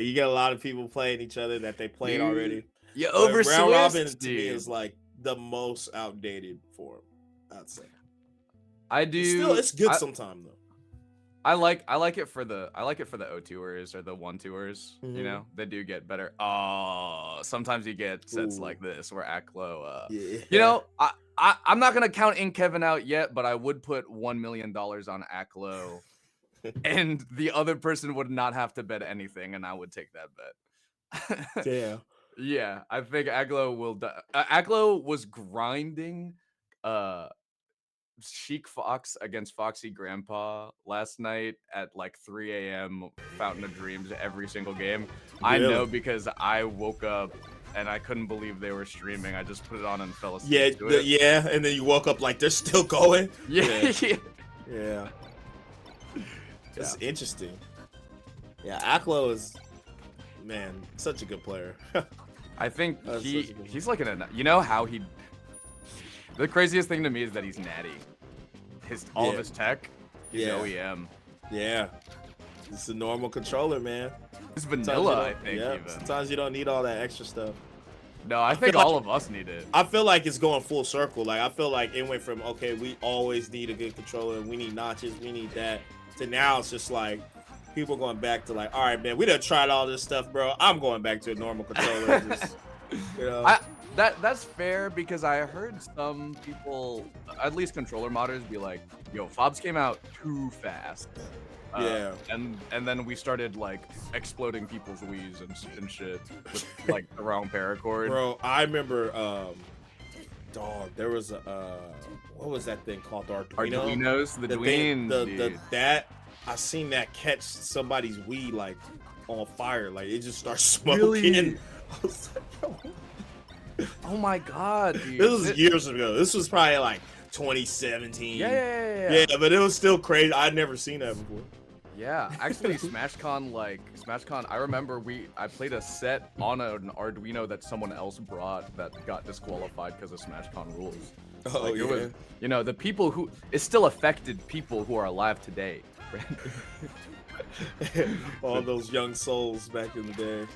You get a lot of people playing each other that they played Dude, already. you But over round robin Swiss, to me dude. is like the most outdated form, I'd say. I do. It's good sometime though. I like it for the O tours or the one tours. You Hmm. know, they do get better. Oh, sometimes you get sets Ooh, like this where Aklo. You yeah, know, I'm not gonna count INKevin out yet, but I would put $1 million on Aklo, and the other person would not have to bet anything, and I would take that bet. yeah, Yeah, I think Aklo will. Aklo was grinding. Uh, Sheik Fox against Foxy Grandpa last night at like 3 a.m. Fountain of Dreams every single game. I really. know because I woke up and I couldn't believe they were streaming. I just put it on and fell Yeah, asleep to it. yeah, and then you woke up like they're still going. Yeah, Yeah, yeah, yeah. yeah. It's interesting. Yeah, Aklo is man, such a good player. I think That's such a good he's player. like you know how he. The craziest thing to me is that he's natty. All of Yeah, his tech, he's yeah, OEM. yeah. It's a normal controller, man. It's Sometimes you vanilla, I don't. think Yeah, even. sometimes you don't need all that extra stuff. No, I I feel think like all of us need it. I feel like it's going full circle. Like I feel like it went from okay, we always need a good controller, we need notches, we need that, to now it's just like people going back to like, all right, man, we done tried all this stuff, bro. I'm going back to a normal controller. Just you know, I that's fair because I heard some people, at least controller modders, be like, "Yo, Fobs came out too fast," yeah, and then we started like exploding people's Wii's and shit with like the wrong paracord. bro. I remember, dog. There was a what was that thing called? The Arduino. Arduinos, the The thing, Dweens, dude. that I seen that catch somebody's Wii like on fire. Like it just starts Really? smoking. I was like, yo, Oh my god, this dude. was years ago. This was probably like 2017. Yeah, yeah, yeah, yeah, Yeah, yeah. but it was still crazy. I'd never seen that before. Yeah, actually, SmashCon. I remember I played a set on an Arduino that someone else brought that got disqualified because of SmashCon rules. Oh Like it was, yeah. the people who it still affected people who are alive today. All those young souls back in the day.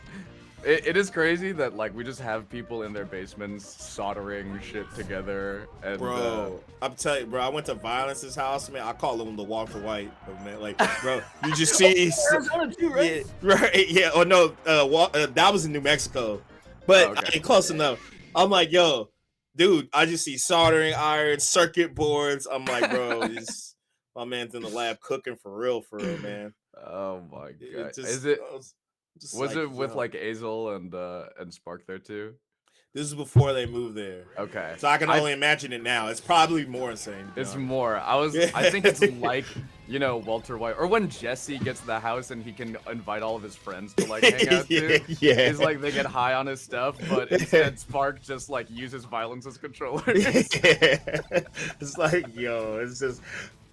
It is crazy that like we just have people in their basements soldering shit together and Bro, I'm telling you, bro. I went to Violence's house, man. I call him the Walter White, man. Like, bro, you just see, Arizona too, yeah, right? right, yeah. Oh no, that was in New Mexico, Oh, but okay. I mean, close enough. I'm like, yo, dude, I just see soldering iron, circuit boards. I'm like, bro, my man's in the lab cooking for real, man. Oh my It god. just, Is it I was just was like, it with yo, like Azel and Spark there too? this is before they moved there, Okay. so I can I only imagine it now. It's probably more insane, to be It's honest. more. I think it's like, Walter White or when Jesse gets to the house and he can invite all of his friends to like hang out Yeah, too. yeah. It's like they get high on his stuff, but instead Spark just like uses violence as controllers. It's like, yo, it's just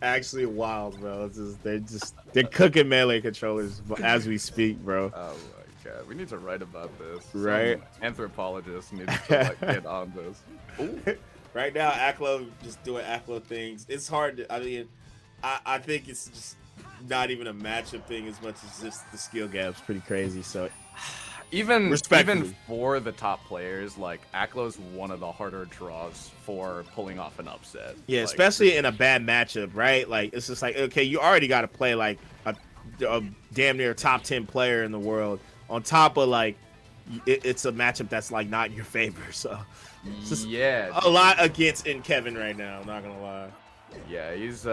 actually wild, bro. They're cooking melee controllers as we speak, bro. Oh my god. We need to write about this. Right? Some anthropologist needs to like get on this. Ooh. Right now, Aklo just doing Aklo things. It's hard to. I mean, I think it's just not even a matchup thing as much as just the skill gap's pretty crazy. So Even respectfully, for the top players, like Aklo's one of the harder draws for pulling off an upset. yeah, Like, especially in a bad matchup, right? Like it's just like, okay, you already got to play like a damn near top 10 player in the world on top of like it's a matchup that's like not in your favor. So it's just yeah, a lot against INKevin right now. I'm not gonna lie. yeah, he's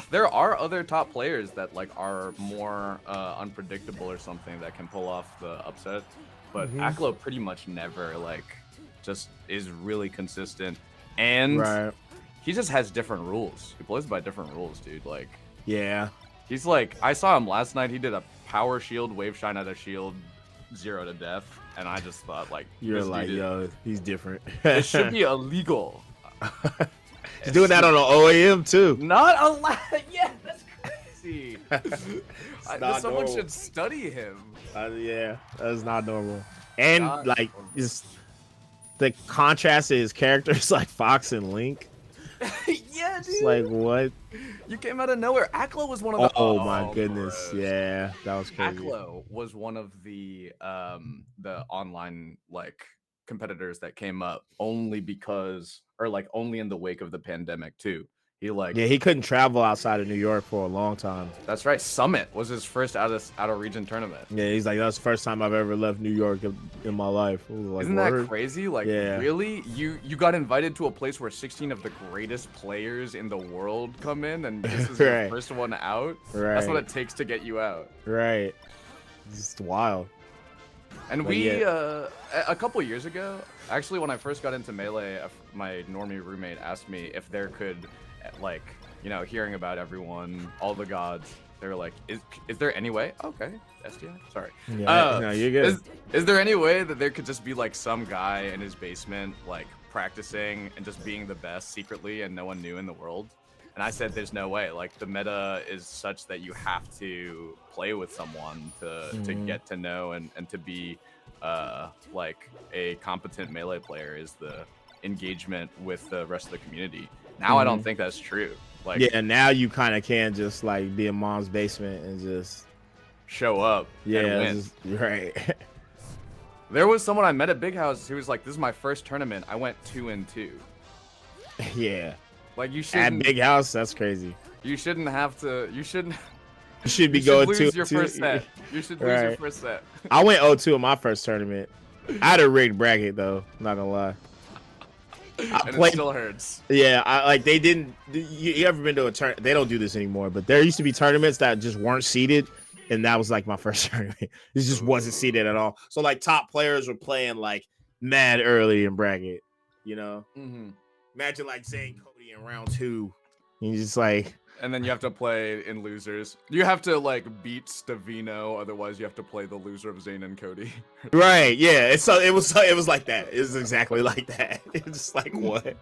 there are other top players that like are more unpredictable or something that can pull off the upset, but Mhm. Aklo pretty much never like just is really consistent, and Right. he just has different rules. He plays by different rules, dude. Like Yeah. he's like I saw him last night. He did a power shield, wave shine at a shield, 0 to death, and I just thought like You're this like, dude, yo, he's different. it should be illegal. He's doing that on an OAM too. Not allowed. Yeah, that's crazy. It's not Someone normal. should study him. Yeah, that's not normal. And Not like, normal. is the contrast to his characters like Fox and Link. Yeah, dude. It's like what? You came out of nowhere. Aklo was one of the. Oh my goodness. Gross. Yeah, that was crazy. Aklo was one of the online like competitors that came up only because, or like only in the wake of the pandemic too. He like, Yeah, he couldn't travel outside of New York for a long time. that's right. Summit was his first out of region tournament. Yeah, he's like, that's the first time I've ever left New York in my life. I was like, Isn't that crazy? Like, Yeah. really, you got invited to a place where 16 of the greatest players in the world come in, and this is your Right. first one out. Right. That's what it takes to get you out. Right. It's just wild. And But we, yeah. a couple years ago, actually, when I first got into Melee, my normie roommate asked me if there could, like, you know, hearing about everyone, all the gods, they were like, is there any way? Okay, STI, sorry. Yeah, no, you're good. Is there any way that there could just be, like, some guy in his basement, like, practicing and just being the best secretly and no one knew in the world? And I said, there's no way. Like, the meta is such that you have to play with someone to get to know and to be, like, a competent Melee player is the engagement with the rest of the community. Now I don't think that's true. Like, yeah, now you kind of can just like be in mom's basement and just show up and win. just, right. There was someone I met at Big House who was like, this is my first tournament. I went 2-2. Yeah. Like, you shouldn't. At Big House, that's crazy. You shouldn't have to. You shouldn't. You should be you going should to lose your first set. You should lose your first set. I went 0-2 in my first tournament. I had a rigged bracket though. Not gonna lie. And it still hurts. Yeah, I like they didn't. You ever been to a tournament? They don't do this anymore, but there used to be tournaments that just weren't seeded, and that was like my first tournament. It just wasn't seeded at all. So like top players were playing like mad early in bracket. You know, imagine like Zane Cody in round 2. You just like. And then you have to play in losers. You have to like beat Stavino, otherwise you have to play the loser of Zane and Cody. Right, yeah. It was like that. It was exactly like that. It's just like what?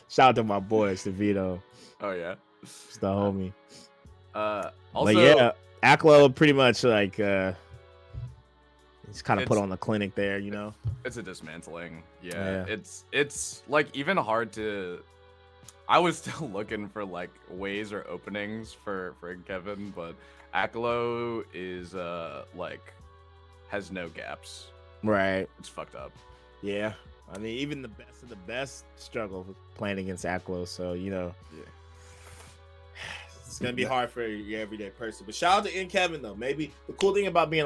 Shout out to my boy Stavino. Oh yeah. It's the homie. Also, but yeah, Aklo pretty much like he's kind of put on the clinic there, you know. It's a dismantling. Yeah. It's like even hard to. I was still looking for like ways or openings for INKevin, but Aklo is like has no gaps. Right. It's fucked up. Yeah. I mean, even the best of the best struggle with playing against Aklo, so you know. Yeah. It's gonna be hard for your everyday person. But shout out to INKevin though. Maybe the cool thing about being